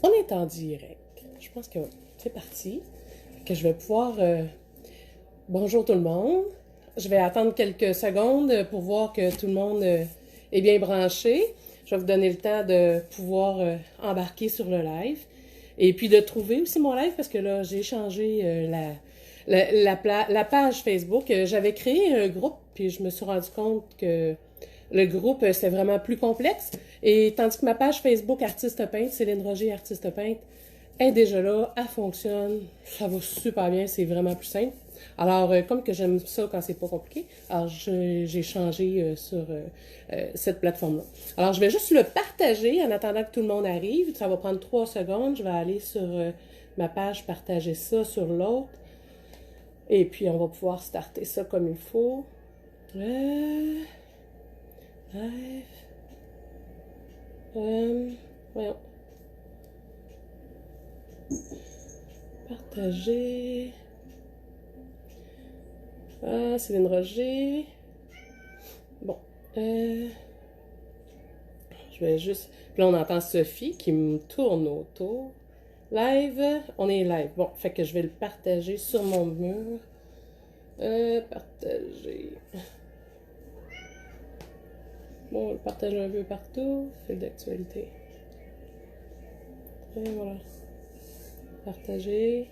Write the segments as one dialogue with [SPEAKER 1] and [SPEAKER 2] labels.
[SPEAKER 1] On est en direct. Je pense que c'est parti. Que je vais pouvoir... Bonjour tout le monde. Je vais attendre quelques secondes pour voir que tout le monde est bien branché. Je vais vous donner le temps de pouvoir embarquer sur le live. Et puis de trouver aussi mon live parce que là, j'ai changé la page Facebook. J'avais créé un groupe puis je me suis rendu compte que le groupe, c'était vraiment plus complexe. Et tandis que ma page Facebook Artiste Peintre, Céline Roger Artiste Peintre, est déjà là, elle fonctionne, ça va super bien, c'est vraiment plus simple. Alors, comme que j'aime ça quand c'est pas compliqué, alors j'ai changé sur cette plateforme-là. Alors, je vais juste le partager en attendant que tout le monde arrive. Ça va prendre 3 secondes. Je vais aller sur ma page, partager ça sur l'autre. Et puis, on va pouvoir starter ça comme il faut. Live. Voyons. Partager. Ah, Céline Roger. Bon. Je vais juste... Puis là, on entend Sophie qui me tourne autour. Live. On est live. Bon, fait que je vais le partager sur mon mur. Partager. Bon, on le partage un peu partout. Fil d'actualité. Et voilà. Partager.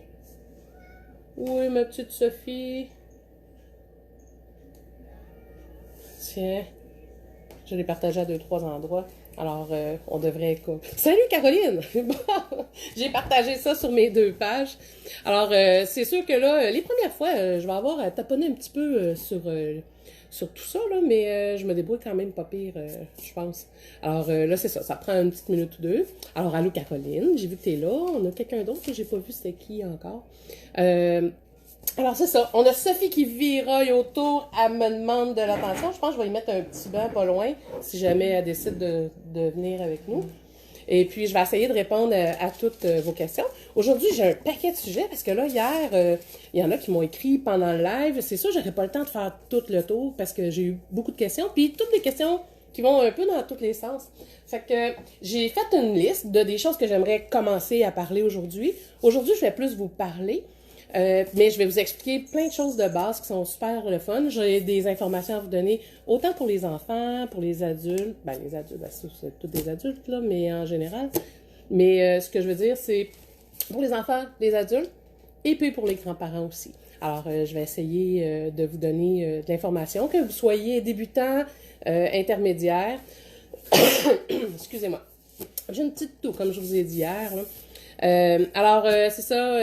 [SPEAKER 1] Oui, ma petite Sophie. Tiens. Je l'ai partagé à 2-3 endroits. Alors, on devrait... Salut Caroline! Bon, j'ai partagé ça sur mes 2 pages. Alors, c'est sûr que là, les premières fois, je vais avoir à taponner un petit peu sur tout ça, là, mais je me débrouille quand même pas pire, je pense. Alors là, c'est ça, ça prend une petite minute ou 2. Alors, allô Caroline, j'ai vu que t'es là. On a quelqu'un d'autre que j'ai pas vu c'était qui encore. Alors, c'est ça. On a Sophie qui viraille autour. Elle me demande de l'attention. Je pense que je vais y mettre un petit banc pas loin si jamais elle décide de venir avec nous. Et puis, je vais essayer de répondre à toutes vos questions. Aujourd'hui, j'ai un paquet de sujets parce que là, hier, il y en a qui m'ont écrit pendant le live. C'est sûr, j'aurais pas le temps de faire tout le tour parce que j'ai eu beaucoup de questions. Puis, toutes les questions qui vont un peu dans tous les sens. Fait que j'ai fait une liste de des choses que j'aimerais commencer à parler aujourd'hui. Aujourd'hui, je vais plus vous parler. Mais je vais vous expliquer plein de choses de base qui sont super le fun. J'ai des informations à vous donner, autant pour les enfants, pour les adultes. Ben, les adultes, ben, c'est tous des adultes, là, mais en général. Mais ce que je veux dire, c'est pour les enfants, les adultes, et puis pour les grands-parents aussi. Alors, je vais essayer de vous donner de l'information, que vous soyez débutant, intermédiaire. Excusez-moi. J'ai une petite toux, comme je vous ai dit hier. Alors, c'est ça...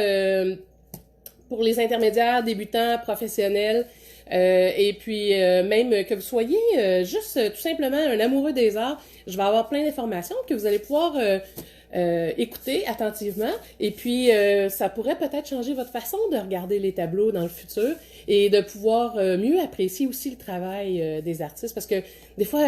[SPEAKER 1] pour les intermédiaires, débutants, professionnels, et puis même que vous soyez juste tout simplement un amoureux des arts, je vais avoir plein d'informations que vous allez pouvoir écouter attentivement, et puis ça pourrait peut-être changer votre façon de regarder les tableaux dans le futur et de pouvoir mieux apprécier aussi le travail des artistes, parce que des fois,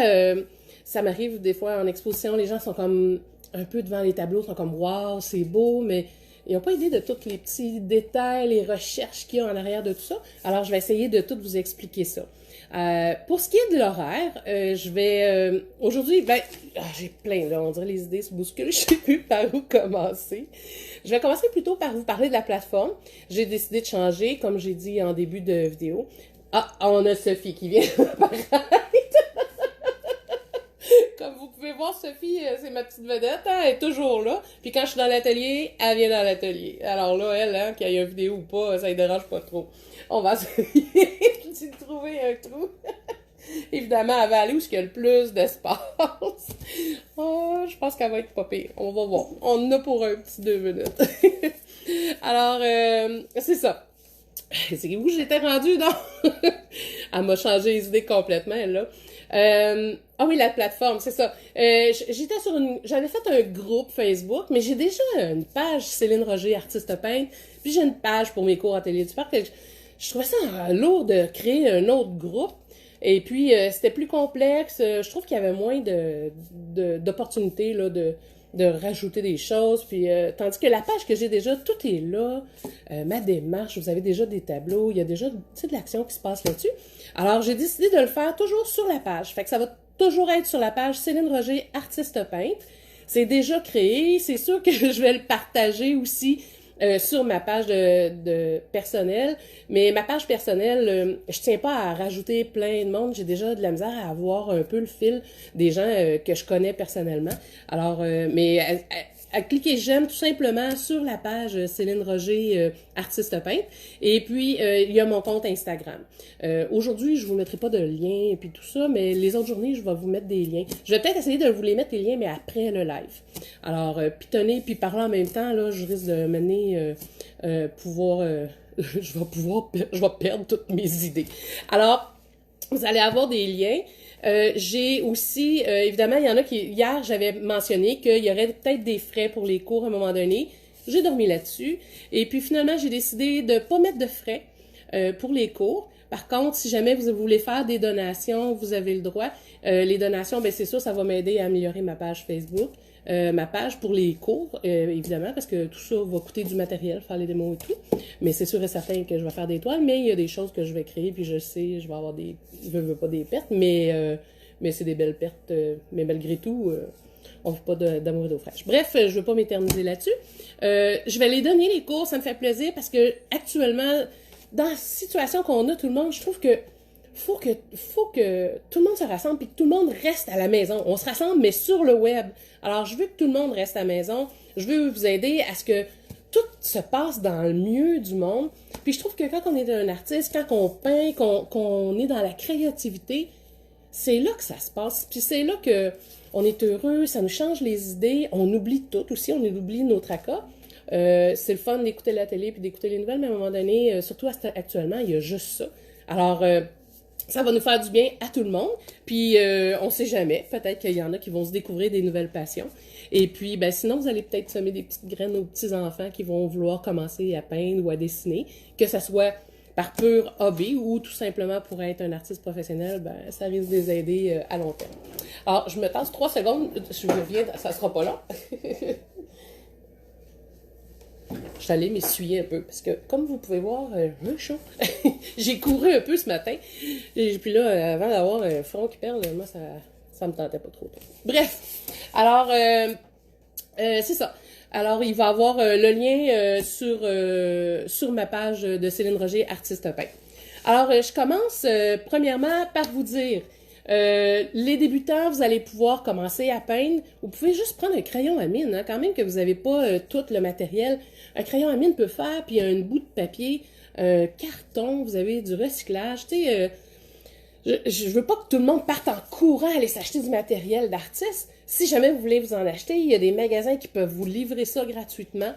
[SPEAKER 1] ça m'arrive des fois en exposition, les gens sont comme un peu devant les tableaux, sont comme « wow, c'est beau », mais ils n'ont pas idée de tous les petits détails, les recherches qu'il y a en arrière de tout ça. Alors, je vais essayer de tout vous expliquer ça. Pour ce qui est de l'horaire, je vais... aujourd'hui, j'ai plein, là, on dirait les idées se bousculent, je sais plus par où commencer. Je vais commencer plutôt par vous parler de la plateforme. J'ai décidé de changer, comme j'ai dit en début de vidéo. Ah, on a Sophie qui vient Comme vous pouvez voir, Sophie, c'est ma petite vedette, hein, elle est toujours là. Puis quand je suis dans l'atelier, elle vient dans l'atelier. Alors là, elle, hein, qu'il y ait une vidéo ou pas, ça ne dérange pas trop. On va essayer de trouver un trou. Évidemment, elle va aller où il y a le plus d'espace. Oh, je pense qu'elle va être pas pire. On va voir. On en a pour un petit 2 minutes. Alors, c'est ça. C'est où j'étais rendue, non? Elle m'a changé les idées complètement, elle, là. Ah oui, la plateforme, c'est ça. J'étais sur j'avais fait un groupe Facebook, mais j'ai déjà une page Céline Roger, artiste peintre, puis j'ai une page pour mes cours Atelier du Parc. Je trouvais ça lourd de créer un autre groupe. Et puis, c'était plus complexe. Je trouve qu'il y avait moins d'opportunités, là, de rajouter des choses. Puis, tandis que la page que j'ai déjà, tout est là. Ma démarche, vous avez déjà des tableaux. Il y a déjà de l'action qui se passe là-dessus. Alors, j'ai décidé de le faire toujours sur la page. Fait que ça va toujours être sur la page Céline Roger, artiste peintre. c'est déjà créé. C'est sûr que je vais le partager aussi sur ma page de personnelle, mais ma page personnelle, je tiens pas à rajouter plein de monde, j'ai déjà de la misère à avoir un peu le fil des gens que je connais personnellement. Alors, mais à cliquer j'aime tout simplement sur la page Céline Roger, artiste peintre, et puis il y a mon compte Instagram. Aujourd'hui, je vous mettrai pas de lien et puis tout ça, mais les autres journées, je vais vous mettre des liens. Je vais peut-être essayer de vous les mettre les liens, mais après le live. Alors, pitonnez puis parler en même temps, là, je risque de mener pouvoir... je vais perdre toutes mes idées. Alors, vous allez avoir des liens. J'ai aussi, évidemment, il y en a qui, hier, j'avais mentionné qu'il y aurait peut-être des frais pour les cours à un moment donné. J'ai dormi là-dessus. Et puis, finalement, j'ai décidé de pas mettre de frais pour les cours. Par contre, si jamais vous voulez faire des donations, vous avez le droit. Les donations, ben c'est sûr, ça va m'aider à améliorer ma page Facebook. Ma page pour les cours, évidemment, parce que tout ça va coûter du matériel, faire les démos et tout. Mais c'est sûr et certain que je vais faire des toiles, mais il y a des choses que je vais créer, puis je sais, je vais avoir des... Je veux pas des pertes, mais c'est des belles pertes. Mais malgré tout, on ne fait pas d'amour et d'eau fraîche. Bref, je ne veux pas m'éterniser là-dessus. Je vais les donner, les cours, ça me fait plaisir, parce que actuellement, dans la situation qu'on a, tout le monde, je trouve que faut que tout le monde se rassemble puis que tout le monde reste à la maison. On se rassemble, mais sur le web. Alors, je veux que tout le monde reste à la maison. Je veux vous aider à ce que tout se passe dans le mieux du monde. Puis je trouve que quand on est un artiste, quand on peint, qu'on est dans la créativité, c'est là que ça se passe. Puis c'est là que on est heureux, ça nous change les idées. On oublie tout aussi, on oublie nos tracas. C'est le fun d'écouter la télé puis d'écouter les nouvelles, mais à un moment donné, surtout actuellement, il y a juste ça. Alors... ça va nous faire du bien à tout le monde. Puis, on sait jamais. Peut-être qu'il y en a qui vont se découvrir des nouvelles passions. Et puis, ben, sinon, vous allez peut-être semer des petites graines aux petits-enfants qui vont vouloir commencer à peindre ou à dessiner. Que ça soit par pur hobby ou tout simplement pour être un artiste professionnel, ben, ça risque de les aider à long terme. Alors, je me tasse 3 secondes. Je reviens, ça sera pas long. Je suis allée m'essuyer un peu, parce que, comme vous pouvez voir, un chaud. J'ai couru un peu ce matin. Et puis là, avant d'avoir un front qui perle, moi, ça me tentait pas trop. Bref. Alors, c'est ça. Alors, il va y avoir le lien sur ma page de Céline Roger, artiste peintre. Alors, je commence premièrement par vous dire... les débutants, vous allez pouvoir commencer à peindre. Vous pouvez juste prendre un crayon à mine, hein, quand même que vous n'avez pas tout le matériel. Un crayon à mine peut faire, puis un bout de papier, carton, vous avez du recyclage. Tu sais, je veux pas que tout le monde parte en courant aller s'acheter du matériel d'artiste. Si jamais vous voulez vous en acheter, il y a des magasins qui peuvent vous livrer ça gratuitement.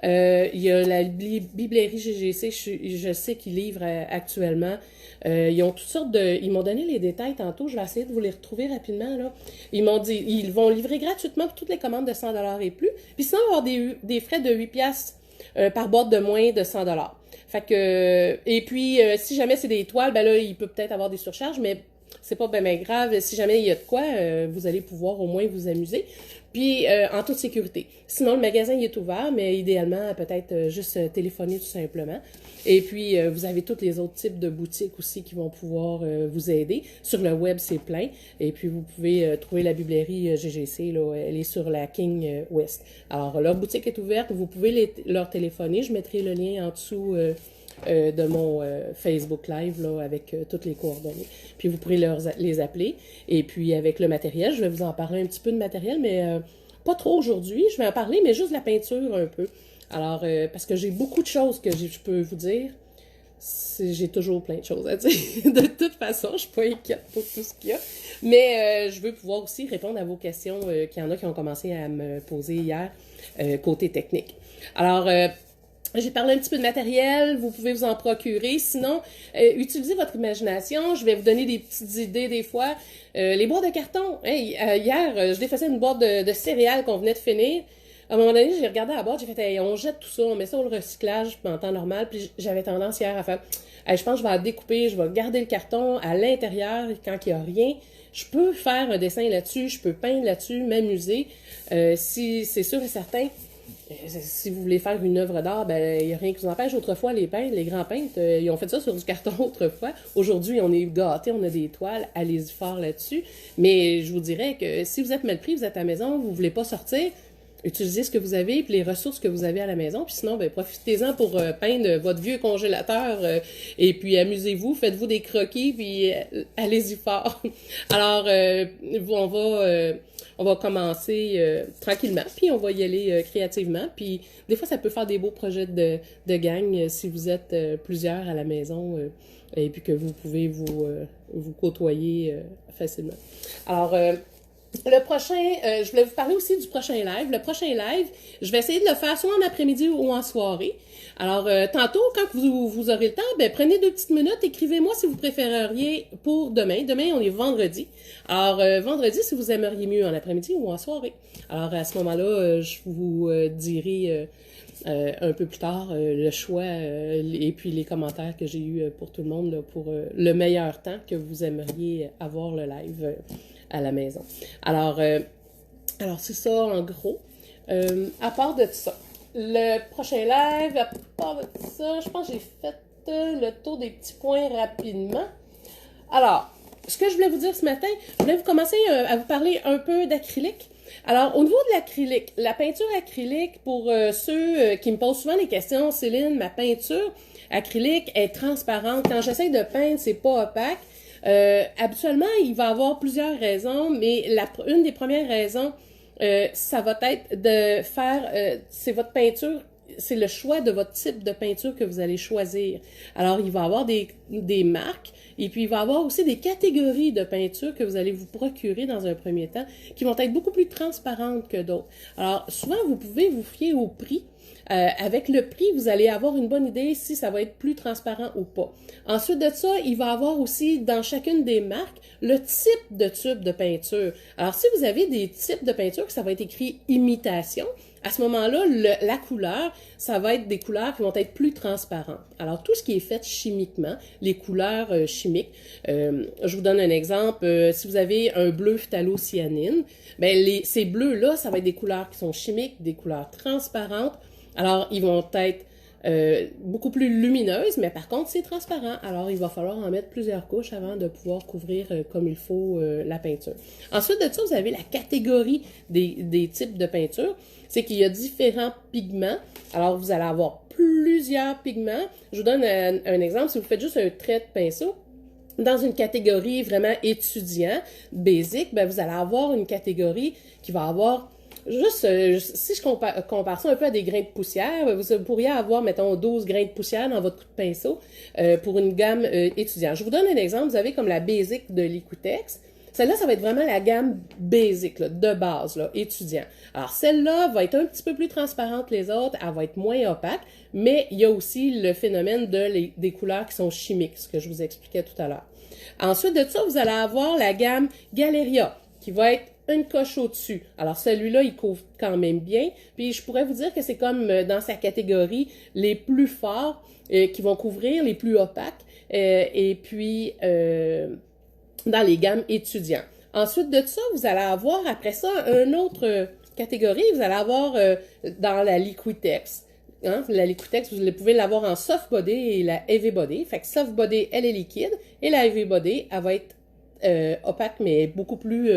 [SPEAKER 1] Il y a la Biblerie GGC, je sais qu'ils livrent actuellement. Ils ont toutes sortes de... Ils m'ont donné les détails tantôt, je vais essayer de vous les retrouver rapidement, là. Ils m'ont dit, ils vont livrer gratuitement pour toutes les commandes de 100$ et plus. Puis sinon, il va y avoir des frais de 8$ par boîte de moins de 100$. Fait que... Et puis, si jamais c'est des toiles, ben là, il peut peut-être avoir des surcharges, mais c'est pas ben grave. Si jamais il y a de quoi, vous allez pouvoir au moins vous amuser. Puis, en toute sécurité. Sinon, le magasin il est ouvert, mais idéalement, peut-être juste téléphoner tout simplement. Et puis, vous avez tous les autres types de boutiques aussi qui vont pouvoir vous aider. Sur le web, c'est plein. Et puis, vous pouvez trouver la Biblerie GGC, là, elle est sur la King West. Alors, leur boutique est ouverte, vous pouvez leur téléphoner. Je mettrai le lien en dessous de mon Facebook Live là, avec toutes les coordonnées. Puis vous pourrez les appeler. Et puis avec le matériel, je vais vous en parler un petit peu de matériel, mais pas trop aujourd'hui. Je vais en parler, mais juste de la peinture un peu. Alors, parce que j'ai beaucoup de choses que je peux vous dire. J'ai toujours plein de choses à dire. De toute façon, je suis pas inquiète pour tout ce qu'il y a. Mais je veux pouvoir aussi répondre à vos questions qu'il y en a qui ont commencé à me poser hier, côté technique. Alors, j'ai parlé un petit peu de matériel, vous pouvez vous en procurer. Sinon, utilisez votre imagination. Je vais vous donner des petites idées des fois. Les boîtes de carton. Hey, hier, je défaisais une boîte de céréales qu'on venait de finir. À un moment donné, j'ai regardé la boîte, j'ai fait hey, on jette tout ça, on met ça au recyclage en temps normal. Puis j'avais tendance hier à faire hey, je pense que je vais la découper, je vais garder le carton à l'intérieur quand il n'y a rien. Je peux faire un dessin là-dessus, je peux peindre là-dessus, m'amuser. Si c'est sûr et certain. Si vous voulez faire une œuvre d'art, ben il n'y a rien qui vous empêche. Autrefois, les peintres, les grands peintres, ils ont fait ça sur du carton autrefois. Aujourd'hui, on est gâtés, on a des toiles, allez-y fort là-dessus. Mais je vous dirais que si vous êtes mal pris, vous êtes à la maison, vous ne voulez pas sortir, utilisez ce que vous avez puis les ressources que vous avez à la maison. Puis sinon, ben profitez-en pour peindre votre vieux congélateur et puis amusez-vous, faites-vous des croquis puis allez-y fort. Alors, on va commencer tranquillement, puis on va y aller créativement. Puis des fois, ça peut faire des beaux projets de gang si vous êtes plusieurs à la maison et puis que vous pouvez vous côtoyer facilement. Alors, le prochain, je voulais vous parler aussi du prochain live. Le prochain live, je vais essayer de le faire soit en après-midi ou en soirée. Alors, tantôt, quand vous aurez le temps, ben, prenez 2 petites minutes, écrivez-moi si vous préféreriez pour demain. Demain, on est vendredi. Alors, vendredi, si vous aimeriez mieux en après-midi ou en soirée. Alors, à ce moment-là, je vous dirai un peu plus tard le choix et puis les commentaires que j'ai eus pour tout le monde là, pour le meilleur temps que vous aimeriez avoir le live à la maison. Alors c'est ça en gros. À part de ça, le prochain live, à part de ça, je pense que j'ai fait le tour des petits points rapidement. Alors, ce que je voulais vous dire ce matin, je voulais commencer à vous parler un peu d'acrylique. Alors, au niveau de l'acrylique, la peinture acrylique, pour ceux qui me posent souvent des questions, Céline, ma peinture acrylique est transparente. Quand j'essaie de peindre, c'est pas opaque. Habituellement, il va y avoir plusieurs raisons, mais une des premières raisons, ça va être de faire, c'est votre peinture, c'est le choix de votre type de peinture que vous allez choisir. Alors, il va y avoir des marques, et puis il va y avoir aussi des catégories de peinture que vous allez vous procurer dans un premier temps, qui vont être beaucoup plus transparentes que d'autres. Alors, souvent, vous pouvez vous fier au prix. Avec le prix, vous allez avoir une bonne idée si ça va être plus transparent ou pas. Ensuite de ça, il va y avoir aussi dans chacune des marques le type de tube de peinture. Alors, si vous avez des types de peinture que ça va être écrit imitation, à ce moment-là, la couleur, ça va être des couleurs qui vont être plus transparentes. Alors, tout ce qui est fait chimiquement, les couleurs chimiques, je vous donne un exemple. Si vous avez un bleu phthalocyanine, ben ces bleus-là, ça va être des couleurs qui sont chimiques, des couleurs transparentes. Alors, ils vont être beaucoup plus lumineuses, mais par contre, c'est transparent. Alors, il va falloir en mettre plusieurs couches avant de pouvoir couvrir comme il faut la peinture. Ensuite de ça, vous avez la catégorie des types de peinture. C'est qu'il y a différents pigments. Alors, vous allez avoir plusieurs pigments. Je vous donne un exemple. Si vous faites juste un trait de pinceau, dans une catégorie vraiment étudiant, basic, ben vous allez avoir une catégorie qui va avoir juste, si je compare ça un peu à des grains de poussière, vous pourriez avoir, mettons, 12 grains de poussière dans votre coup de pinceau pour une gamme étudiante. Je vous donne un exemple. Vous avez comme la Basic de Liquitex. Celle-là, ça va être vraiment la gamme Basic, là, de base, là, étudiant. Alors, celle-là va être un petit peu plus transparente que les autres. Elle va être moins opaque, mais il y a aussi le phénomène des couleurs qui sont chimiques, ce que je vous expliquais tout à l'heure. Ensuite de ça, vous allez avoir la gamme Galeria, qui va être une coche au-dessus. Alors, celui-là, il couvre quand même bien. Puis, je pourrais vous dire que c'est comme dans sa catégorie les plus forts qui vont couvrir les plus opaques. Et puis, dans les gammes étudiants. Ensuite de ça, vous allez avoir après ça une autre catégorie. Vous allez avoir dans la Liquitex. Hein, la Liquitex, vous pouvez l'avoir en soft body et la heavy body. Fait que soft body, elle est liquide et la heavy body, elle va être opaque, mais beaucoup plus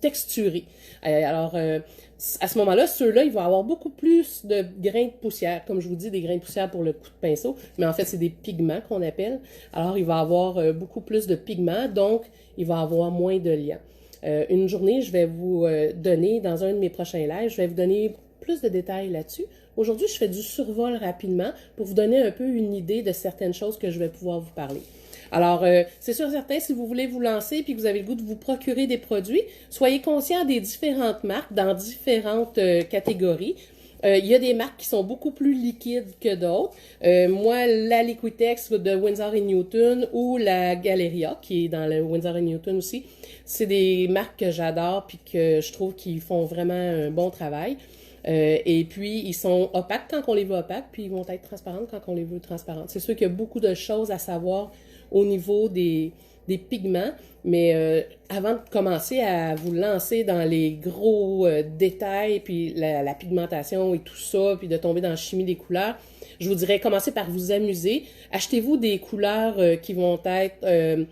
[SPEAKER 1] texturée. Alors, à ce moment-là, ceux-là, ils vont avoir beaucoup plus de grains de poussière. Comme je vous dis, des grains de poussière pour le coup de pinceau, mais en fait, c'est des pigments qu'on appelle. Alors, il va avoir beaucoup plus de pigments, donc il va avoir moins de liant. Une journée, je vais vous donner, dans un de mes prochains lives, je vais vous donner plus de détails là-dessus. Aujourd'hui, je fais du survol rapidement pour vous donner un peu une idée de certaines choses que je vais pouvoir vous parler. Alors, c'est sûr et certain, si vous voulez vous lancer puis que vous avez le goût de vous procurer des produits, soyez conscient des différentes marques dans différentes catégories. Il y a des marques qui sont beaucoup plus liquides que d'autres. Moi, la Liquitex de Winsor & Newton ou la Galeria, qui est dans le Winsor & Newton aussi, c'est des marques que j'adore puis que je trouve qu'ils font vraiment un bon travail. Et puis, ils sont opaques quand on les veut opaques, puis ils vont être transparentes quand on les veut transparentes. C'est sûr qu'il y a beaucoup de choses à savoir au niveau des des pigments, mais avant de commencer à vous lancer dans les gros détails, puis la pigmentation et tout ça, puis de tomber dans la chimie des couleurs, je vous dirais, commencez par vous amuser. Achetez-vous des couleurs qui vont être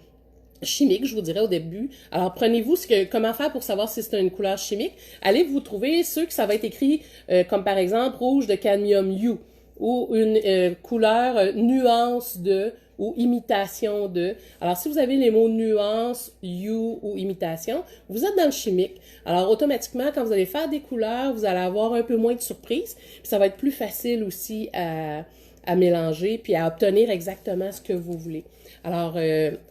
[SPEAKER 1] chimiques, je vous dirais au début. Alors, prenez-vous comment faire pour savoir si c'est une couleur chimique. Allez vous trouver ceux que ça va être écrit comme par exemple rouge de cadmium U ou une couleur nuance de ou imitation de. Alors, si vous avez les mots nuance, U ou imitation, vous êtes dans le chimique. Alors, automatiquement, quand vous allez faire des couleurs, vous allez avoir un peu moins de surprises. Puis ça va être plus facile aussi à mélanger puis à obtenir exactement ce que vous voulez. Alors,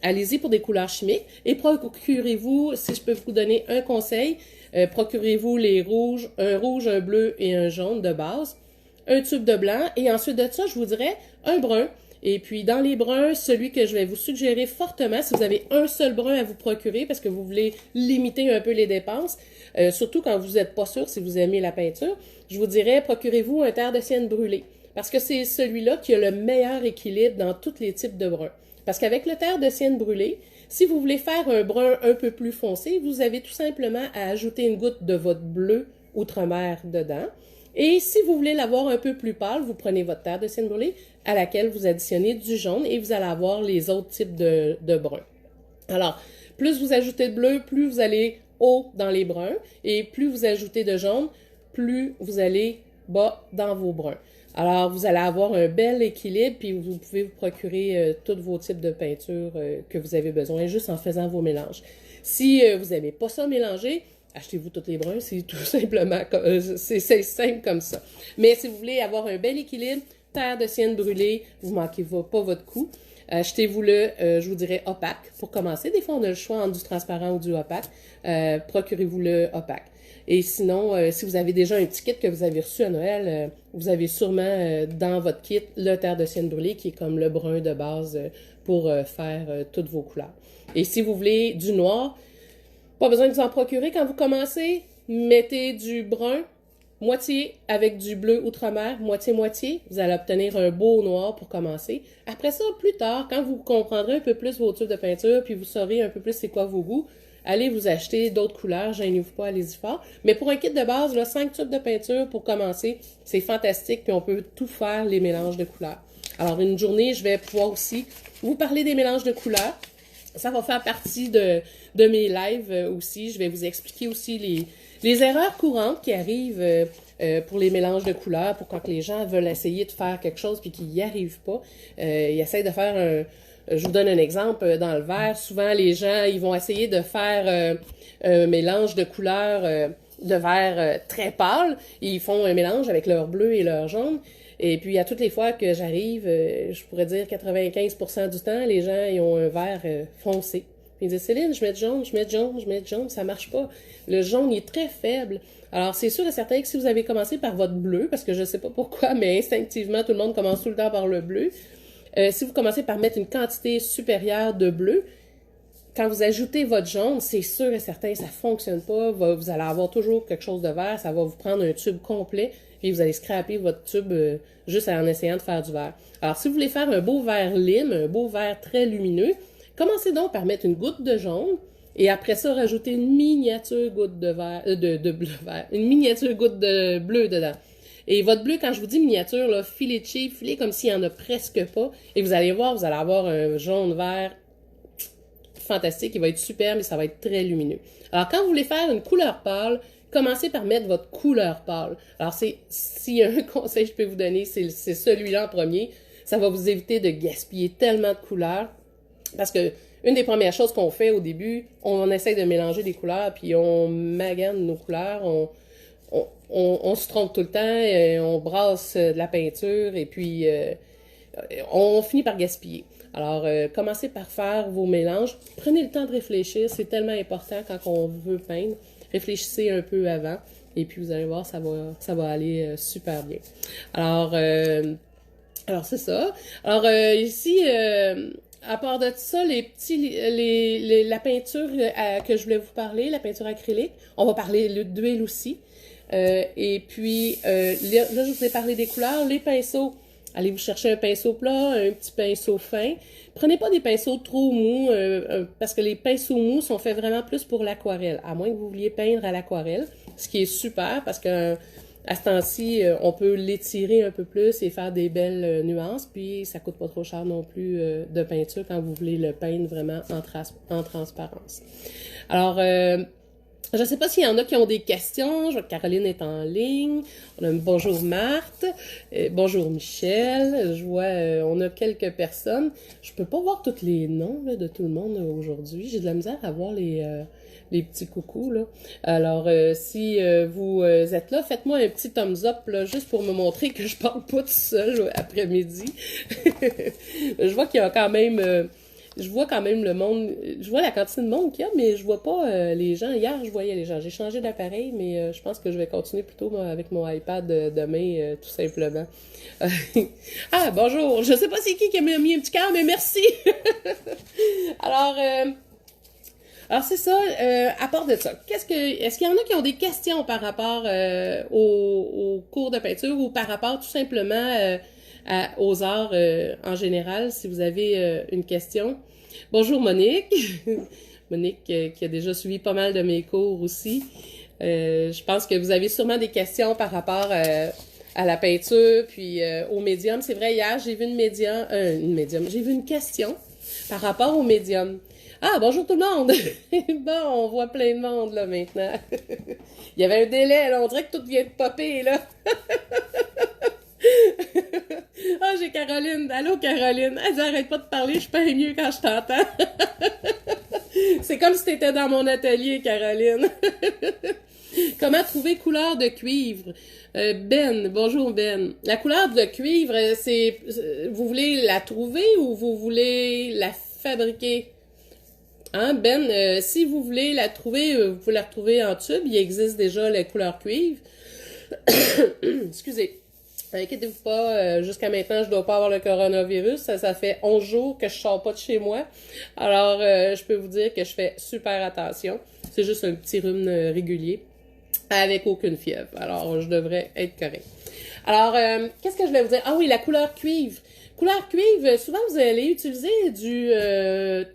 [SPEAKER 1] allez-y pour des couleurs chimiques et procurez-vous, si je peux vous donner un conseil, procurez-vous les rouges, un bleu et un jaune de base, un tube de blanc et ensuite de ça, je vous dirais un brun. Et puis, dans les bruns, celui que je vais vous suggérer fortement, si vous avez un seul brun à vous procurer parce que vous voulez limiter un peu les dépenses, surtout quand vous n'êtes pas sûr si vous aimez la peinture, je vous dirais, procurez-vous un terre de sienne brûlé parce que c'est celui-là qui a le meilleur équilibre dans tous les types de bruns. Parce qu'avec le terre de sienne brûlé, si vous voulez faire un brun un peu plus foncé, vous avez tout simplement à ajouter une goutte de votre bleu outre-mer dedans. Et si vous voulez l'avoir un peu plus pâle, vous prenez votre terre de sienne brûlée à laquelle vous additionnez du jaune et vous allez avoir les autres types de bruns. Alors, plus vous ajoutez de bleu, plus vous allez haut dans les bruns et plus vous ajoutez de jaune, plus vous allez bas dans vos bruns. Alors, vous allez avoir un bel équilibre puis vous pouvez vous procurer tous vos types de peinture que vous avez besoin juste en faisant vos mélanges. Si vous n'aimez pas ça mélanger, achetez-vous tous les bruns, c'est tout simplement, c'est simple comme ça. Mais si vous voulez avoir un bel équilibre, terre de sienne brûlée, vous ne manquez pas votre coup. Achetez-vous-le, je vous dirais opaque pour commencer. Des fois, on a le choix entre du transparent ou du opaque. Procurez-vous-le opaque. Et sinon, si vous avez déjà un petit kit que vous avez reçu à Noël, vous avez sûrement dans votre kit le terre de sienne brûlée qui est comme le brun de base pour faire toutes vos couleurs. Et si vous voulez du noir, pas besoin de vous en procurer quand vous commencez. Mettez du brun, moitié avec du bleu outre-mer, moitié-moitié. Vous allez obtenir un beau noir pour commencer. Après ça, plus tard, quand vous comprendrez un peu plus vos tubes de peinture, puis vous saurez un peu plus c'est quoi vos goûts, allez vous acheter d'autres couleurs, gênez-vous pas, allez-y fort. Mais pour un kit de base, là, 5 tubes de peinture pour commencer, c'est fantastique, puis on peut tout faire, les mélanges de couleurs. Alors, une journée, je vais pouvoir aussi vous parler des mélanges de couleurs. Ça va faire partie de mes lives aussi. Je vais vous expliquer aussi les erreurs courantes qui arrivent pour les mélanges de couleurs, pour quand les gens veulent essayer de faire quelque chose puis qu'ils n'y arrivent pas. Ils essayent de faire je vous donne un exemple dans le vert. Souvent, les gens, ils vont essayer de faire un mélange de couleurs de vert très pâle. Ils font un mélange avec leur bleu et leur jaune. Et puis, à toutes les fois que j'arrive, je pourrais dire 95% du temps, les gens ils ont un vert foncé. Puis ils disent, Céline, je mets du jaune, je mets du jaune, je mets du jaune, ça marche pas. Le jaune, il est très faible. Alors, c'est sûr et certain que si vous avez commencé par votre bleu, parce que je sais pas pourquoi, mais instinctivement, tout le monde commence tout le temps par le bleu. Si vous commencez par mettre une quantité supérieure de bleu, quand vous ajoutez votre jaune, c'est sûr et certain, ça fonctionne pas. Vous allez avoir toujours quelque chose de vert. Ça va vous prendre un tube complet et vous allez scraper votre tube juste en essayant de faire du vert. Alors, si vous voulez faire un beau vert lime, un beau vert très lumineux, commencez donc par mettre une goutte de jaune et après ça, rajoutez une miniature goutte de vert, de bleu vert, une miniature goutte de bleu dedans. Et votre bleu, quand je vous dis miniature, là, filez cheap, filez comme s'il n'y en a presque pas. Et vous allez voir, vous allez avoir un jaune vert fantastique, il va être superbe et ça va être très lumineux. Alors, quand vous voulez faire une couleur pâle, commencez par mettre votre couleur pâle. Alors, s'il y a un conseil que je peux vous donner, c'est celui-là en premier. Ça va vous éviter de gaspiller tellement de couleurs. Parce que une des premières choses qu'on fait au début, on essaie de mélanger des couleurs, puis on magane nos couleurs, on se trompe tout le temps, on brasse de la peinture, et puis on finit par gaspiller. Alors, commencez par faire vos mélanges. Prenez le temps de réfléchir, c'est tellement important quand on veut peindre. Réfléchissez un peu avant, et puis vous allez voir, ça va aller super bien. Alors c'est ça. Alors, ici, à part de ça, la peinture que je voulais vous parler, la peinture acrylique, on va parler d'huile aussi. Et puis, là, je vous ai parlé des couleurs. Les pinceaux, allez vous chercher un pinceau plat, un petit pinceau fin. Prenez pas des pinceaux trop mous, parce que les pinceaux mous sont faits vraiment plus pour l'aquarelle, à moins que vous vouliez peindre à l'aquarelle, ce qui est super parce que à ce temps-ci, on peut l'étirer un peu plus et faire des belles nuances, puis ça coûte pas trop cher non plus de peinture quand vous voulez le peindre vraiment en transparence. Alors, je ne sais pas s'il y en a qui ont des questions. Je vois que Caroline est en ligne. On a bonjour Marthe. Bonjour Michel. Je vois, on a quelques personnes. Je peux pas voir tous les noms là, de tout le monde aujourd'hui. J'ai de la misère à voir les petits coucous, là. Alors, si vous êtes là, faites-moi un petit thumbs up, là, juste pour me montrer que je parle pas tout seul après-midi. Je vois qu'il y a quand même... je vois quand même le monde, je vois la quantité de monde qu'il y a, mais je vois pas les gens. Hier, je voyais les gens. J'ai changé d'appareil, mais je pense que je vais continuer plutôt moi, avec mon iPad demain, tout simplement. Ah, bonjour! Je sais pas c'est qui a mis un petit cœur, mais merci! Alors c'est ça, à part de ça, est-ce qu'il y en a qui ont des questions par rapport au cours de peinture ou par rapport tout simplement aux arts en général, si vous avez une question? Bonjour Monique, Monique qui a déjà suivi pas mal de mes cours aussi. Je pense que vous avez sûrement des questions par rapport à la peinture, puis au médium. C'est vrai, hier, j'ai vu j'ai vu une question par rapport au médium. Ah, bonjour tout le monde! Bon, on voit plein de monde, là, maintenant. Il y avait un délai, là, on dirait que tout vient de popper, là. Ah, j'ai Caroline. Allô, Caroline. Elle dit, arrête pas de parler, je paye mieux quand je t'entends. C'est comme si t'étais dans mon atelier, Caroline. Comment trouver couleur de cuivre? Ben, bonjour Ben. La couleur de cuivre, vous voulez la trouver ou vous voulez la fabriquer? Hein, Ben, si vous voulez la trouver, vous pouvez la retrouver en tube. Il existe déjà les couleurs cuivre. Excusez. Inquiétez-vous pas, jusqu'à maintenant, je dois pas avoir le coronavirus. Ça fait 11 jours que je sors pas de chez moi. Alors, je peux vous dire que je fais super attention. C'est juste un petit rhume régulier, avec aucune fièvre. Alors, je devrais être correct. Alors, qu'est-ce que je voulais vous dire? Ah oui, la couleur cuivre. Couleur cuivre, souvent vous allez utiliser du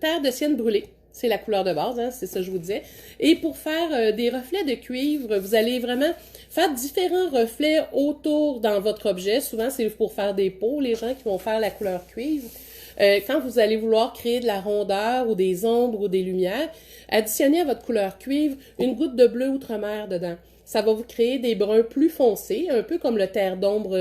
[SPEAKER 1] terre de sienne brûlée. C'est la couleur de base, hein, c'est ça que je vous disais. Et pour faire des reflets de cuivre, vous allez vraiment faire différents reflets autour dans votre objet. Souvent, c'est pour faire des pots, les gens qui vont faire la couleur cuivre. Quand vous allez vouloir créer de la rondeur ou des ombres ou des lumières, additionnez à votre couleur cuivre une goutte de bleu outre-mer dedans. Ça va vous créer des bruns plus foncés, un peu comme le terre d'ombre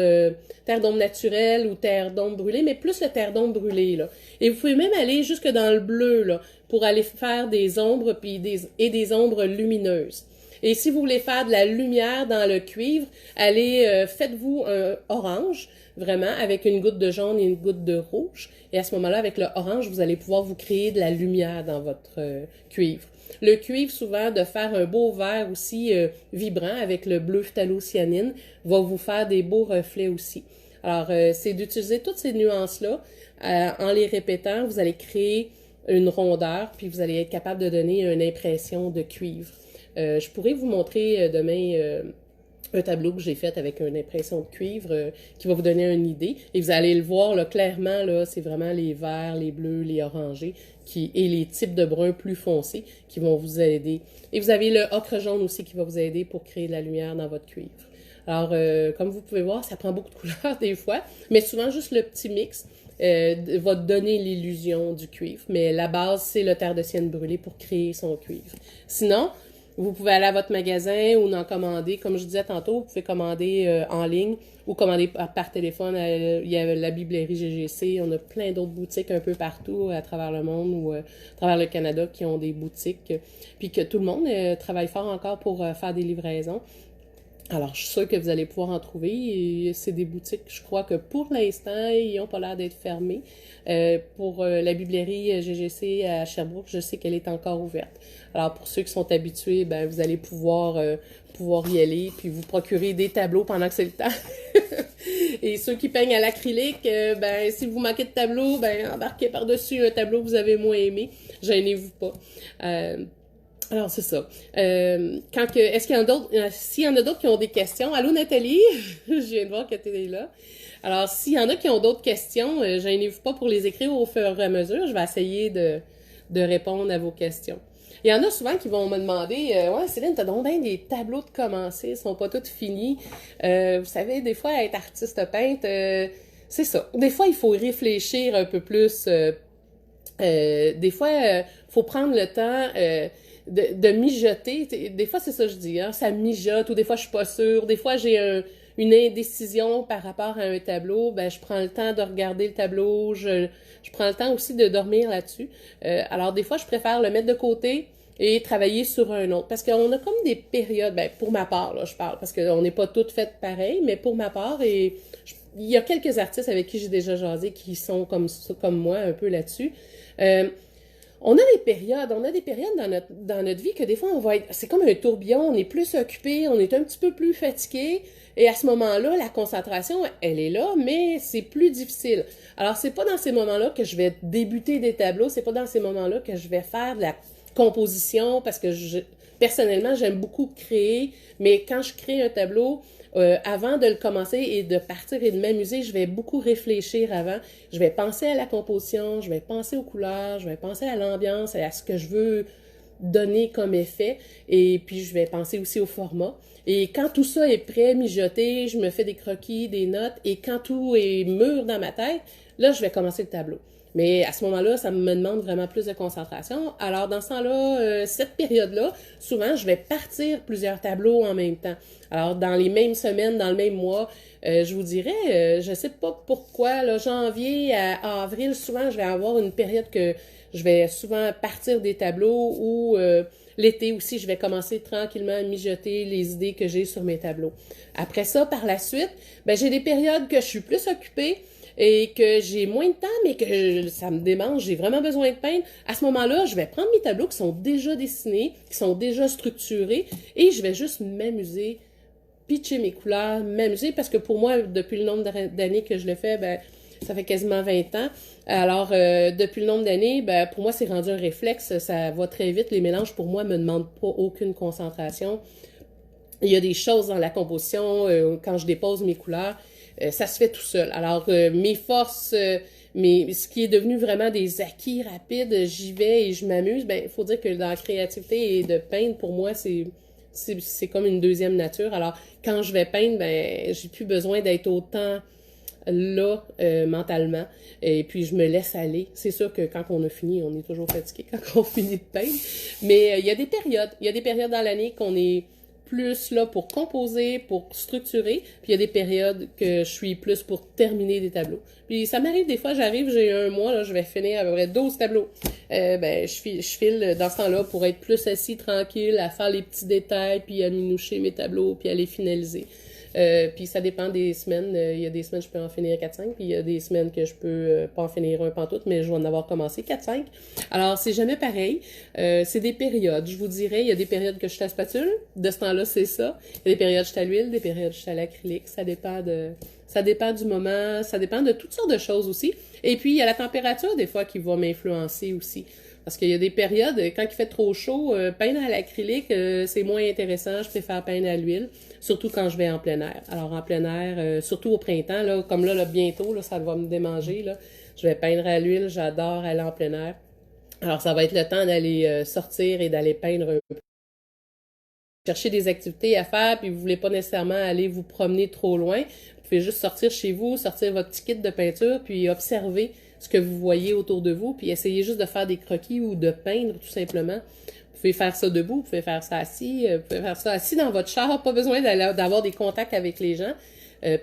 [SPEAKER 1] naturelle ou terre d'ombre brûlée, mais plus le terre d'ombre brûlée, là. Et vous pouvez même aller jusque dans le bleu, là, pour aller faire des ombres et des ombres lumineuses. Et si vous voulez faire de la lumière dans le cuivre, faites-vous un orange, vraiment, avec une goutte de jaune et une goutte de rouge. Et à ce moment-là, avec le orange, vous allez pouvoir vous créer de la lumière dans votre cuivre. Le cuivre, souvent, de faire un beau vert aussi vibrant avec le bleu phthalocyanine, va vous faire des beaux reflets aussi. Alors, c'est d'utiliser toutes ces nuances-là. En les répétant, vous allez créer une rondeur, puis vous allez être capable de donner une impression de cuivre. Je pourrais vous montrer demain un tableau que j'ai fait avec une impression de cuivre qui va vous donner une idée. Et vous allez le voir là, clairement, là, c'est vraiment les verts, les bleus, les orangés et les types de bruns plus foncés qui vont vous aider. Et vous avez le ocre jaune aussi qui va vous aider pour créer de la lumière dans votre cuivre. Alors, comme vous pouvez voir, ça prend beaucoup de couleurs des fois, mais souvent juste le petit mix va donner l'illusion du cuivre. Mais la base, c'est le terre de sienne brûlée pour créer son cuivre. Sinon, vous pouvez aller à votre magasin ou en commander. Comme je disais tantôt, vous pouvez commander en ligne ou commander par téléphone. Il y a la Biblerie GGC. On a plein d'autres boutiques un peu partout à travers le monde ou à travers le Canada qui ont des boutiques. Puis que tout le monde travaille fort encore pour faire des livraisons. Alors, je suis sûre que vous allez pouvoir en trouver. Et c'est des boutiques, je crois que pour l'instant, ils n'ont pas l'air d'être fermés. Pour la Biblerie GGC à Sherbrooke, je sais qu'elle est encore ouverte. Alors, pour ceux qui sont habitués, ben vous allez pouvoir y aller, puis vous procurer des tableaux pendant que c'est le temps. Et ceux qui peignent à l'acrylique, ben si vous manquez de tableau, ben embarquez par-dessus un tableau que vous avez moins aimé. Gênez-vous pas. Alors, c'est ça. Est-ce qu'il y en a d'autres, s'il y en a d'autres qui ont des questions, allô Nathalie, je viens de voir que tu es là. Alors, s'il y en a qui ont d'autres questions, gênez-vous pas pour les écrire au fur et à mesure. Je vais essayer de répondre à vos questions. Il y en a souvent qui vont me demander, ouais, Céline, t'as donc bien des tableaux de commencer, ils sont pas tous finis. Vous savez, des fois, être artiste peintre, c'est ça. Des fois, il faut réfléchir un peu plus. Des fois, faut prendre le temps de mijoter. Des fois, c'est ça que je dis, hein, ça mijote, ou des fois, je suis pas sûre. Des fois, j'ai une indécision par rapport à un tableau. Ben, je prends le temps de regarder le tableau. Je prends le temps aussi de dormir là-dessus. Alors, des fois, je préfère le mettre de côté et travailler sur un autre. Parce qu'on a comme des périodes, ben, pour ma part, là, je parle, parce qu'on n'est pas toutes faites pareil, mais pour ma part, il y a quelques artistes avec qui j'ai déjà jasé qui sont comme moi, un peu là-dessus. On a des périodes dans notre vie que des fois on va être, c'est comme un tourbillon, on est plus occupé, on est un petit peu plus fatigué, et à ce moment-là, la concentration, elle est là, mais c'est plus difficile. Alors, c'est pas dans ces moments-là que je vais débuter des tableaux, c'est pas dans ces moments-là que je vais faire de la composition, parce que personnellement, j'aime beaucoup créer, mais quand je crée un tableau, avant de le commencer et de partir et de m'amuser, je vais beaucoup réfléchir avant. Je vais penser à la composition, je vais penser aux couleurs, je vais penser à l'ambiance et à ce que je veux donner comme effet. Et puis, je vais penser aussi au format. Et quand tout ça est prêt, mijoté, je me fais des croquis, des notes. Et quand tout est mûr dans ma tête, là, je vais commencer le tableau. Mais à ce moment-là, ça me demande vraiment plus de concentration. Alors, dans ce temps-là, cette période-là, souvent, je vais partir plusieurs tableaux en même temps. Alors, dans les mêmes semaines, dans le même mois, je vous dirais, je sais pas pourquoi, là, janvier à avril, souvent, je vais avoir une période que je vais souvent partir des tableaux ou l'été aussi, je vais commencer tranquillement à mijoter les idées que j'ai sur mes tableaux. Après ça, par la suite, ben, j'ai des périodes que je suis plus occupée et que j'ai moins de temps, mais que ça me démange, j'ai vraiment besoin de peindre. À ce moment-là, je vais prendre mes tableaux qui sont déjà dessinés, qui sont déjà structurés, et je vais juste m'amuser, pitcher mes couleurs, m'amuser, parce que pour moi, depuis le nombre d'années que je le fais, ben, ça fait quasiment 20 ans. Alors, depuis le nombre d'années, ben, pour moi, c'est rendu un réflexe, ça va très vite. Les mélanges, pour moi, me demandent pas aucune concentration. Il y a des choses dans la composition, quand je dépose mes couleurs, ça se fait tout seul. Alors, mes forces, ce qui est devenu vraiment des acquis rapides, j'y vais et je m'amuse. Ben, il faut dire que dans la créativité et de peindre, pour moi, c'est comme une deuxième nature. Alors, quand je vais peindre, ben, j'ai plus besoin d'être autant là mentalement. Et puis, je me laisse aller. C'est sûr que quand on a fini, on est toujours fatigué quand on finit de peindre. Mais il y a des périodes. Il y a des périodes dans l'année qu'on est plus là pour composer, pour structurer, puis il y a des périodes que je suis plus pour terminer des tableaux. Puis ça m'arrive des fois, j'ai un mois, là, je vais finir à peu près 12 tableaux. Ben, je file dans ce temps-là pour être plus assis, tranquille, à faire les petits détails, puis à minoucher mes tableaux, puis à les finaliser. Puis ça dépend des semaines. Il y a des semaines, je peux en finir 4-5, puis il y a des semaines que je peux pas en finir un pantoute, mais je vais en avoir commencé 4-5. Alors, c'est jamais pareil. C'est des périodes, je vous dirais. Il y a des périodes que je suis à la spatule. De ce temps-là, c'est ça. Il y a des périodes, je suis à l'huile, des périodes, je suis à l'acrylique. Ça dépend du moment, ça dépend de toutes sortes de choses aussi. Et puis, il y a la température, des fois, qui va m'influencer aussi. Parce qu'il y a des périodes, quand il fait trop chaud, peindre à l'acrylique, c'est moins intéressant. Je préfère peindre à l'huile, surtout quand je vais en plein air. Alors, en plein air, surtout au printemps, là, comme là, bientôt, là, ça va me démanger, là. Je vais peindre à l'huile, j'adore aller en plein air. Alors, ça va être le temps d'aller sortir et d'aller peindre un peu. Chercher des activités à faire, puis vous voulez pas nécessairement aller vous promener trop loin. Vous pouvez juste sortir chez vous, sortir votre petit kit de peinture, puis observer ce que vous voyez autour de vous, puis essayez juste de faire des croquis ou de peindre tout simplement. Vous pouvez faire ça debout, vous pouvez faire ça assis, vous pouvez faire ça assis dans votre char, pas besoin d'avoir des contacts avec les gens.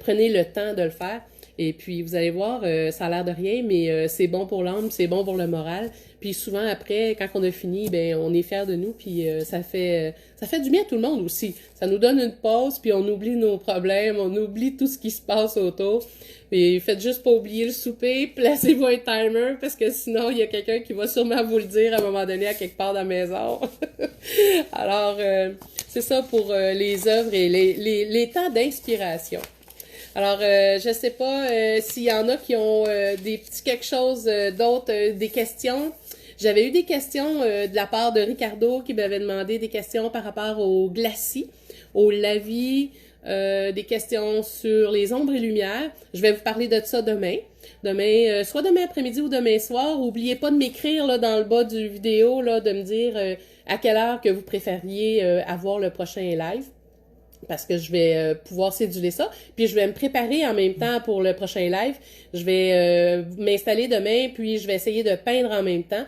[SPEAKER 1] Prenez le temps de le faire. Et puis, vous allez voir, ça a l'air de rien, mais c'est bon pour l'âme, c'est bon pour le moral. Puis souvent, après, quand on a fini, ben on est fiers de nous, puis ça fait du bien à tout le monde aussi. Ça nous donne une pause, puis on oublie nos problèmes, on oublie tout ce qui se passe autour. Et faites juste pas oublier le souper, placez-vous un timer, parce que sinon, il y a quelqu'un qui va sûrement vous le dire à un moment donné, à quelque part dans la maison. Alors, c'est ça pour les œuvres et les temps d'inspiration. Alors, je sais pas s'il y en a qui ont des petits quelque chose d'autre, des questions. J'avais eu des questions de la part de Ricardo qui m'avait demandé des questions par rapport au glacis, au lavis, des questions sur les ombres et lumières. Je vais vous parler de ça demain. Demain, soit demain après-midi ou demain soir. Oubliez pas de m'écrire là dans le bas du vidéo, là, de me dire à quelle heure que vous préfériez avoir le prochain live. Parce que je vais pouvoir céduler ça. Puis je vais me préparer en même temps pour le prochain live. Je vais m'installer demain, puis je vais essayer de peindre en même temps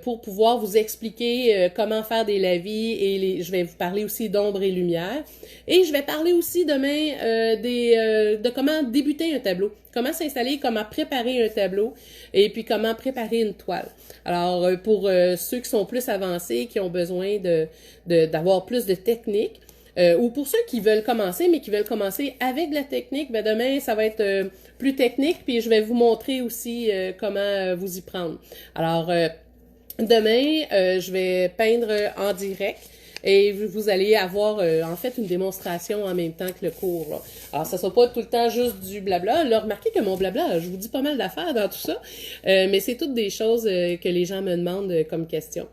[SPEAKER 1] pour pouvoir vous expliquer comment faire des lavis et je vais vous parler aussi d'ombre et lumière. Et je vais parler aussi demain de comment débuter un tableau, comment s'installer, comment préparer un tableau et puis comment préparer une toile. Alors pour ceux qui sont plus avancés, qui ont besoin d'avoir plus de technique, ou pour ceux qui veulent commencer, mais qui veulent commencer avec de la technique, ben demain, ça va être plus technique, puis je vais vous montrer aussi comment vous y prendre. Alors, demain, je vais peindre en direct. Et vous allez avoir en fait une démonstration en même temps que le cours. Là. Alors, ça sera pas tout le temps juste du blabla. Là, remarquez que mon blabla, je vous dis pas mal d'affaires dans tout ça, mais c'est toutes des choses que les gens me demandent comme questions.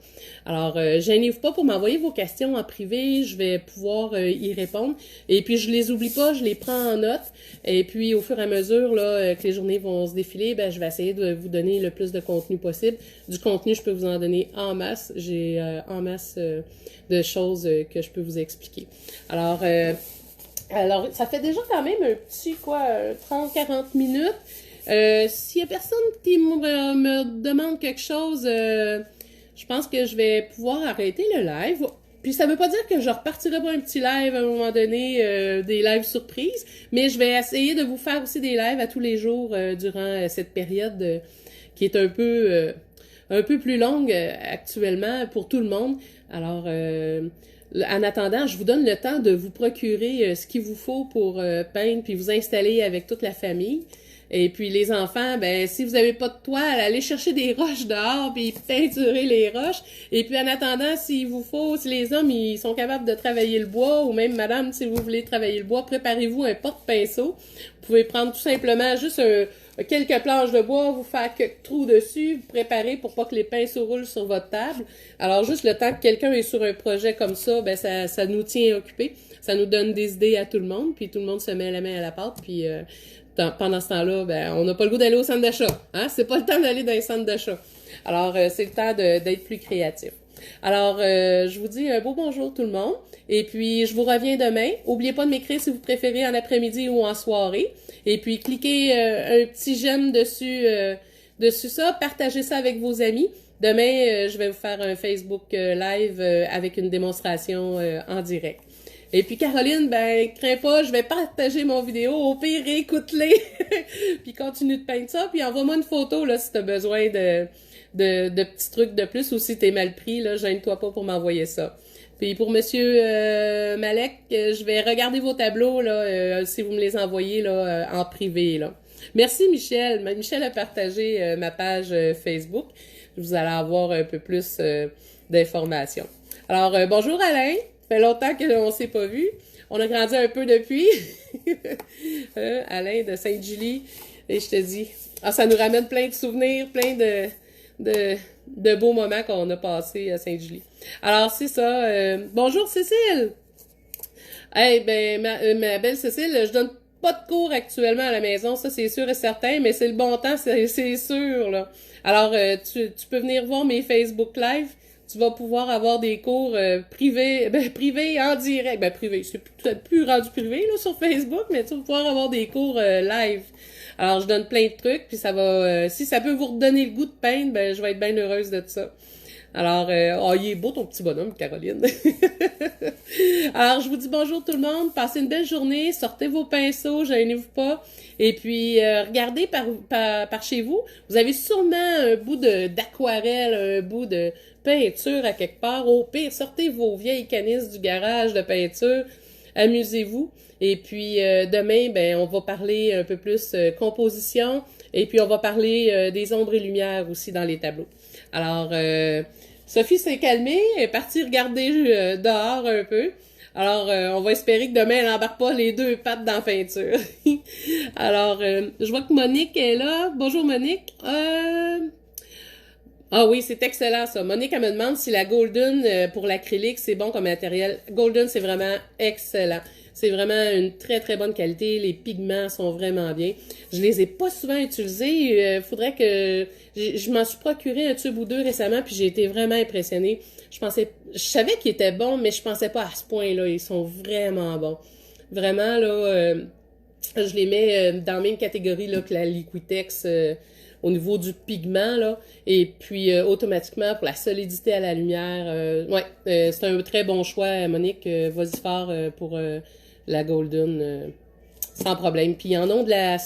[SPEAKER 1] Alors, gênez-vous pas pour m'envoyer vos questions en privé, je vais pouvoir y répondre. Et puis, je les oublie pas, je les prends en note. Et puis, au fur et à mesure là que les journées vont se défiler, ben, je vais essayer de vous donner le plus de contenu possible. Du contenu, je peux vous en donner en masse. J'ai en masse de choses que je peux vous expliquer. Alors, ça fait déjà quand même un petit, 30-40 minutes. S'il y a personne qui me demande quelque chose, je pense que je vais pouvoir arrêter le live. Puis ça veut pas dire que je repartirai pas un petit live à un moment donné, des lives surprises, mais je vais essayer de vous faire aussi des lives à tous les jours durant cette période qui est un peu plus longue actuellement pour tout le monde. Alors, en attendant, je vous donne le temps de vous procurer ce qu'il vous faut pour peindre puis vous installer avec toute la famille. Et puis les enfants, ben si vous avez pas de toile, allez chercher des roches dehors puis peinturer les roches. Et puis en attendant, s'il vous faut, si les hommes ils sont capables de travailler le bois, ou même madame, si vous voulez travailler le bois, préparez-vous un porte-pinceau. Vous pouvez prendre tout simplement juste quelques planches de bois, vous faire quelques trous dessus, vous préparer pour pas que les pinceaux roulent sur votre table. Alors juste le temps que quelqu'un est sur un projet comme ça, ben ça nous tient occupés. Ça nous donne des idées à tout le monde, puis tout le monde se met la main à la pâte, puis pendant ce temps-là, ben on n'a pas le goût d'aller au centre d'achat. Hein? C'est pas le temps d'aller dans les centres d'achat. Alors, c'est le temps d'être plus créatif. Alors, je vous dis un beau bonjour tout le monde. Et puis, je vous reviens demain. N'oubliez pas de m'écrire si vous préférez en après-midi ou en soirée. Et puis, cliquez un petit j'aime dessus ça. Partagez ça avec vos amis. Demain, je vais vous faire un Facebook live avec une démonstration en direct. Et puis Caroline, ben crains pas, je vais partager mon vidéo, au pire écoute-les, puis continue de peindre ça, puis envoie-moi une photo là si t'as besoin de petits trucs de plus ou si t'es mal pris, là, gêne-toi pas pour m'envoyer ça. Puis pour Monsieur Malek, je vais regarder vos tableaux là, si vous me les envoyez là en privé là. Merci Michel. Michel a partagé ma page Facebook. Vous allez avoir un peu plus d'informations. Alors bonjour Alain. Ça fait longtemps qu'on ne s'est pas vu. On a grandi un peu depuis. Alain de Sainte-Julie. Et je te dis, ça nous ramène plein de souvenirs, plein de beaux moments qu'on a passés à Sainte-Julie. Alors, c'est ça. Bonjour Cécile! Hey, ben, ma belle Cécile, je donne pas de cours actuellement à la maison, ça c'est sûr et certain, mais c'est le bon temps, c'est sûr, là. Alors, tu peux venir voir mes Facebook Live. Tu vas pouvoir avoir des cours privés en direct. Ben, privé, c'est peut-être plus rendu privé là sur Facebook, mais tu vas pouvoir avoir des cours live. Alors, je donne plein de trucs, puis ça va... si ça peut vous redonner le goût de peindre, ben, je vais être bien heureuse de ça. Alors, il est beau ton petit bonhomme, Caroline. Alors, je vous dis bonjour tout le monde, passez une belle journée, sortez vos pinceaux, gênez-vous pas. Et puis, regardez par chez vous, vous avez sûrement un bout d'aquarelle, un bout de peinture à quelque part. Au pire, sortez vos vieilles canisses du garage de peinture, amusez-vous. Et puis, demain, ben, on va parler un peu plus composition, et puis on va parler des ombres et lumières aussi dans les tableaux. Alors, Sophie s'est calmée, elle est partie regarder dehors un peu. Alors, on va espérer que demain, elle n'embarque pas les deux pattes dans la peinture. Alors, je vois que Monique est là. Bonjour Monique. Ah oui, c'est excellent ça. Monique, elle me demande si la Golden pour l'acrylique, c'est bon comme matériel. Golden, c'est vraiment excellent. C'est vraiment une très très bonne qualité. Les pigments sont vraiment bien. Je les ai pas souvent utilisés. Faudrait que je m'en suis procuré un tube ou deux récemment, puis j'ai été vraiment impressionnée. Je savais qu'ils étaient bons, mais je pensais pas à ce point-là. Ils sont vraiment bons. Vraiment là, je les mets dans la même catégorie là, que la Liquitex au niveau du pigment, là. Et puis, automatiquement, pour la solidité à la lumière, ouais, c'est un très bon choix, Monique. Vas-y fort pour la Golden, sans problème. Puis, ils en ont de la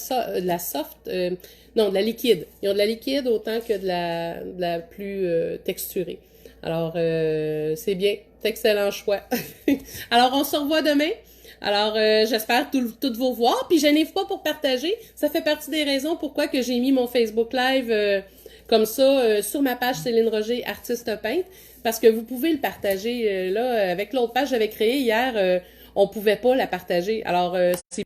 [SPEAKER 1] soft, non, de la liquide. Ils ont de la liquide autant que de la plus texturée. Alors, c'est bien. C'est excellent choix. Alors, on se revoit demain. Alors, j'espère toutes vos voir. Puis, gênez-vous pas pour partager. Ça fait partie des raisons pourquoi que j'ai mis mon Facebook Live comme ça sur ma page Céline Roger, artiste peintre. Parce que vous pouvez le partager. Là, avec l'autre page que j'avais créée hier, on pouvait pas la partager. Alors, c'est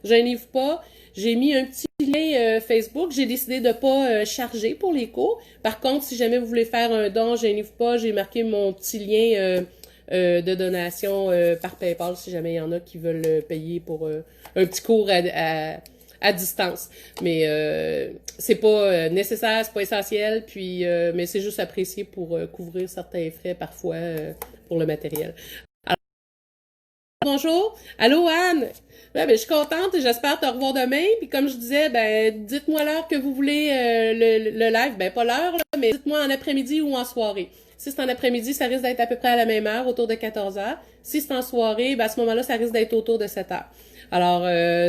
[SPEAKER 1] gênez-vous pas. J'ai mis un petit lien Facebook. J'ai décidé de pas charger pour les cours. Par contre, si jamais vous voulez faire un don, gênez-vous pas. J'ai marqué mon petit lien de donation par PayPal si jamais il y en a qui veulent payer pour un petit cours à distance. Mais c'est pas nécessaire, c'est pas essentiel, puis mais c'est juste apprécié pour couvrir certains frais parfois pour le matériel. Bonjour. Allô, Anne? Ouais, ben, je suis contente et j'espère te revoir demain. Puis comme je disais, ben, dites-moi l'heure que vous voulez le live. Ben, pas l'heure, là, mais dites-moi en après-midi ou en soirée. Si c'est en après-midi, ça risque d'être à peu près à la même heure, autour de 14 heures. Si c'est en soirée, ben, à ce moment-là, ça risque d'être autour de 7 heures. Alors,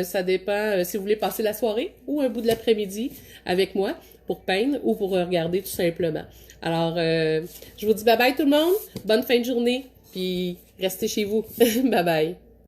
[SPEAKER 1] ça dépend si vous voulez passer la soirée ou un bout de l'après-midi avec moi pour peindre ou pour regarder tout simplement. Alors, je vous dis bye bye tout le monde. Bonne fin de journée. Puis, restez chez vous. Bye bye.